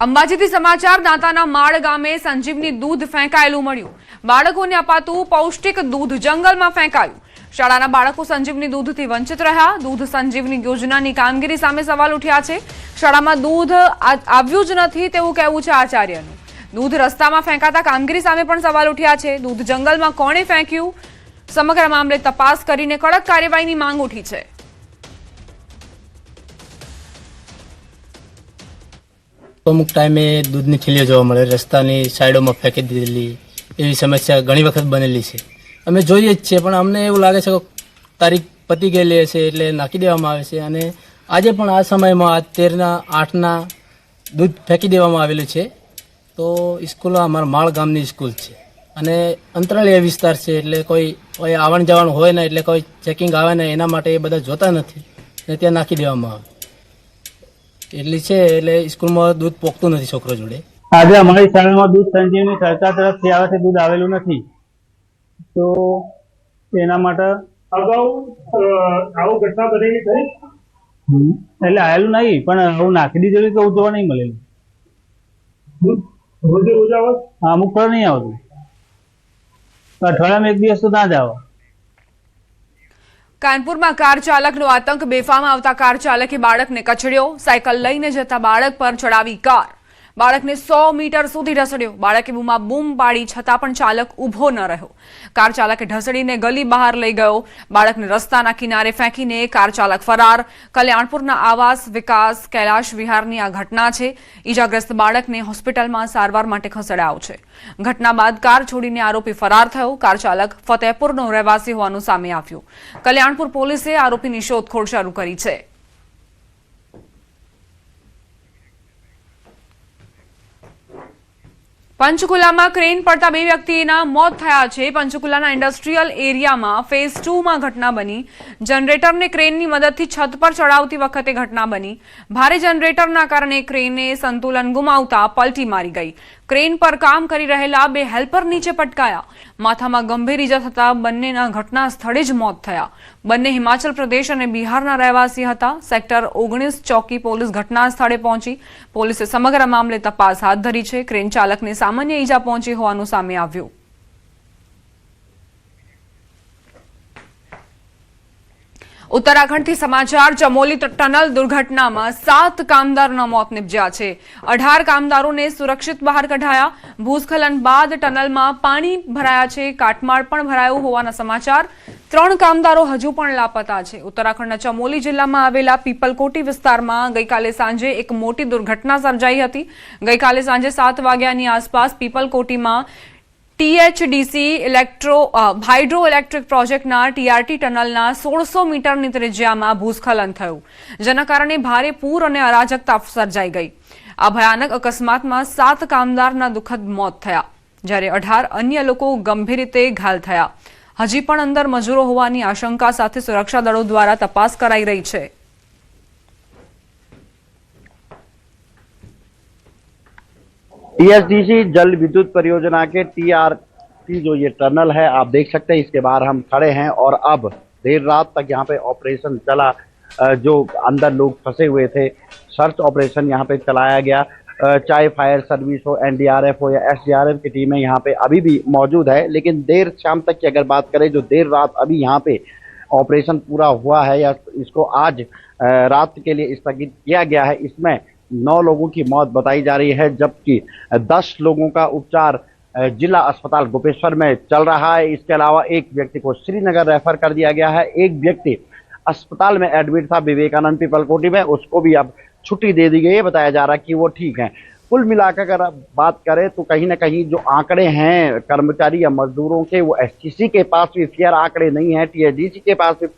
અંબાજીથી સમાચાર દાંતાના માળ ગામે સંજીવની દૂધ ફેંકાયેલું મળ્યું। બાળકોને અપાતું પૌષ્ટિક દૂધ જંગલમાં ફેંકાયું। શાળાના બાળકો સંજીવની દૂધથી વંચિત રહ્યા। દૂધ સંજીવની યોજનાની કામગીરી સામે સવાલ ઉઠ્યા છે। શાળામાં દૂધ આવ્યું જ નથી તેવું કહેવું છે આચાર્યનું। દૂધ રસ્તામાં ફેંકાતા કામગીરી સામે પણ સવાલ ઉઠ્યા છે। દૂધ જંગલમાં કોણે ફેંક્યું, સમગ્ર મામલે તપાસ કરીને કડક કાર્યવાહીની માંગ ઉઠી છે। અમુક ટાઈમે દૂધની થેલીઓ જોવા મળે, રસ્તાની સાઈડોમાં ફેંકી દીધેલી, એવી સમસ્યા ઘણી વખત બનેલી છે। અમે જોઈએ જ છીએ, પણ અમને એવું લાગે છે કે તારીખ પતી ગયેલી છે એટલે નાખી દેવામાં આવે છે। અને આજે પણ આ સમયમાં 13/8 દૂધ ફેંકી દેવામાં આવેલું છે। તો સ્કૂલ અમારા માળ ગામની સ્કૂલ છે અને અંતરાળીય વિસ્તાર છે, એટલે કોઈ આવણ જવાનું હોય ને, એટલે કોઈ ચેકિંગ આવે ને, એના માટે એ બધા જોતા નથી ને ત્યાં નાખી દેવામાં આવે એટલી છે। એટલે સ્કૂલમાં દૂધ પોકતું નથી છોકરો જોડે। આજે અમારી શાળામાં દૂધ સંજીવની સરકાર તરફથી આવે છે, દૂધ આવેલું નથી, તો એના માટે અગાઉ આવું ઘટના બનેલી ખરી? એટલે આવેલું નહીં, પણ આવું નાખી દીધેલું તો જોવા નહીં મળેલું। રોજે રોજ આવે? અમુક પર નહીં આવતું, અઠવાડિયામાં 1 દિવસ તો ના જ આવે। કાનપુરમાં કાર ચાલકનો આતંક। બેફામ આવતા કાર ચાલકે બાળકને કચડ્યો। સાયકલ લઈને જતા બાળક પર ચડાવી કાર, બાળકને 100 મીટર સુધી ઢસડ્યો। બાળકે બૂમ પાડી છતાં પણ ચાલક ઊભો ન રહ્યો। કાર ચાલકે ઢસડીને ગલી બહાર લઈ ગયો। બાળકને રસ્તાના કિનારે ફેંકીને કાર ચાલક ફરાર। કલ્યાણપુરના આવાસ વિકાસ કૈલાશ વિહારની આ ઘટના છે। ઈજાગ્રસ્ત બાળકને હોસ્પિટલમાં સારવાર માટે ખસેડાયો છે। ઘટના બાદ કાર છોડીને આરોપી ફરાર થયો। કાર ચાલક ફતેહપુરનો રહેવાસી હોવાનું સામે આવ્યું। કલ્યાણપુર પોલીસે આરોપીની શોધખોળ શરૂ કરી છે। પંચકુલામાં ક્રેન પડતા 2 વ્યક્તિના મોત થયા છે। પંચકુલાના ઇન્ડસ્ટ્રીયલ એરિયામાં ફેઝ 2 માં ઘટના બની। જનરેટરને ક્રેનની મદદથી છત પર ચડાવતી વખતે ઘટના બની। ભારે જનરેટરના કારણે ક્રેને સંતુલન ગુમાવતા પલટી મારી ગઈ। ક્રેન પર કામ કરી રહેલા 2 હેલ્પર નીચે પટકાયા। માથામાં ગંભીર ઈજા થતા બંનેના ઘટના સ્થળે જ મોત થયા। બંને હિમાચલ પ્રદેશ અને બિહારના રહેવાસી હતા। સેક્ટર 19 ચોકી પોલીસ ઘટના સ્થળે પહોંચી। પોલીસે સમગ્ર મામલે તપાસ હાથ ધરી છે। ક્રેન ચાલકને સામાન્ય ઈજા પહોંચી હોવાનું સામે આવ્યું। ઉત્તરાખંડથી સમાચાર। ચમોલી ટનલ દુર્ઘટનામાં 7 કામદારોના મોત નિપજ્યા છે। 18 કામદારોને સુરક્ષિત બહાર કઢાયા। ભૂસ્ખલન બાદ ટનલમાં પાણી ભરાયા છે। કાટમાળ પણ ભરાયું હોવાના સમાચાર। 3 કામદારો હજુ પણ લાપતા છે। ઉત્તરાખંડના ચમોલી જિલ્લામાં આવેલા પીપલકોટી વિસ્તારમાં ગઈકાલે સાંજે એક મોટી દુર્ઘટના સર્જાઈ હતી। ગઈકાલે સાંજે 7 વાગ્યાની આસપાસ પીપલકોટીમાં THDC હાઇડ્રો ઇલેક્ટ્રિક પ્રોજેક્ટના TRT ટનલના 1600 મીટરની ત્રિજ્યામાં ભૂસ્ખલન થયું, જેના કારણે ભારે પૂર અને અરાજકતા સર્જાઈ ગઈ। આ ભયાનક અકસ્માતમાં 7 કામદારના દુઃખદ મોત થયા, જ્યારે 18 અન્ય લોકો ગંભીર રીતે ઘાયલ થયા। હજી પણ અંદર મજૂરો હોવાની આશંકા સાથે સુરક્ષા દળો દ્વારા તપાસ કરાઈ રહી છે। THDC जल विद्युत परियोजना के TRT जो ये टनल है, आप देख सकते हैं, इसके बाहर हम खड़े हैं और अब देर रात तक यहाँ पे ऑपरेशन चला। जो अंदर लोग फंसे हुए थे, सर्च ऑपरेशन यहाँ पे चलाया गया। चाहे फायर सर्विस हो, NDRF हो या SDRF की टीमें यहाँ पे अभी भी मौजूद है। लेकिन देर शाम तक की अगर बात करें, जो देर रात अभी यहाँ पे ऑपरेशन पूरा हुआ है या इसको आज रात के लिए स्थगित किया गया है, इसमें 9 लोगों की मौत बताई जा रही है, जबकि 10 लोगों का उपचार जिला अस्पताल गोपेश्वर में चल रहा है। इसके अलावा एक व्यक्ति को श्रीनगर रेफर कर दिया गया है। एक व्यक्ति अस्पताल में एडमिट था विवेकानंद पीपलकोटी में, उसको भी अब छुट्टी दे दी गई है। बताया जा रहा है कि वो ठीक है। कुल मिलाकर अगर बात करें तो कहीं ना कहीं जो आंकड़े हैं कर्मचारी या मजदूरों के, वो STC के पास भी फेयर आंकड़े नहीं है, THDC के पास भी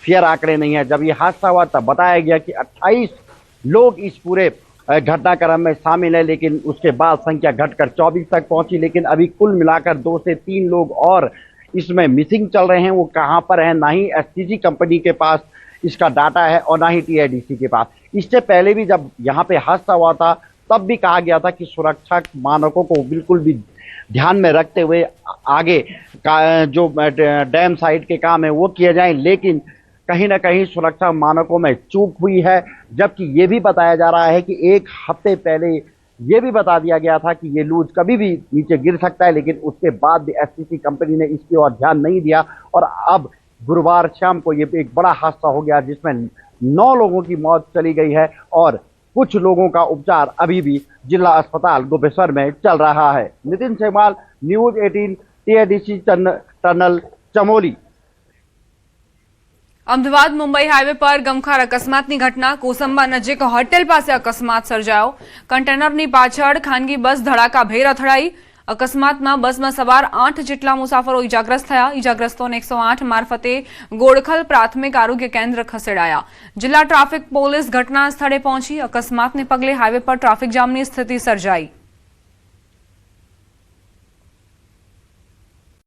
फेयर आंकड़े नहीं है। जब ये हादसा हुआ तब बताया गया कि 28 लोग इस पूरे घटनाक्रम में शामिल है, लेकिन उसके बाद संख्या घटकर 24 तक पहुंची। लेकिन अभी कुल मिलाकर 2 से 3 लोग और इसमें मिसिंग चल रहे हैं। वो कहां पर है, ना ही STC कंपनी के पास इसका डाटा है और ना ही THDC के पास। इससे पहले भी जब यहाँ पे हादसा हुआ था, तब भी कहा गया था कि सुरक्षा मानकों को बिल्कुल भी ध्यान में रखते हुए आगे का जो डैम साइट के काम है वो किए जाएं। लेकिन कहीं ना कहीं सुरक्षा मानकों में चूक हुई है। जबकि ये भी बताया जा रहा है कि 1 हफ्ते पहले ये भी बता दिया गया था कि ये लूज कभी भी नीचे गिर सकता है, लेकिन उसके बाद भी एसटीसी कंपनी ने इसकी ओर ध्यान नहीं दिया और अब गुरुवार शाम को ये एक बड़ा हादसा हो गया जिसमें 9 लोगों की मौत चली गई है और कुछ लोगों का उपचार अभी भी जिला अस्पताल गोपेश्वर में चल रहा है। Nitin Semal, news 18, TIDC tunnel, Chamoli. Ahmedabad Mumbai highway પર ગમખાર અકસ્માતની ઘટના કોસંબા નજીક હોટેલ પાસે અકસ્માત સર્જાયો। કન્ટેનરની પાછળ ખાનગી બસ ધડાકાભેર અથડાઈ। અકસ્માતમાં બસમાં સવાર 8 જેટલા મુસાફરો ઇજાગ્રસ્ત થયા। ઇજાગ્રસ્તોને 108 મારફતે ગોળખલ પ્રાથમિક આરોગ્ય કેન્દ્ર ખસેડાયા। જિલ્લા ટ્રાફિક પોલીસ ઘટના સ્થળે પહોંચી। અકસ્માતને પગલે હાઈવે પર ટ્રાફિક જામની સ્થિતિ સર્જાઈ।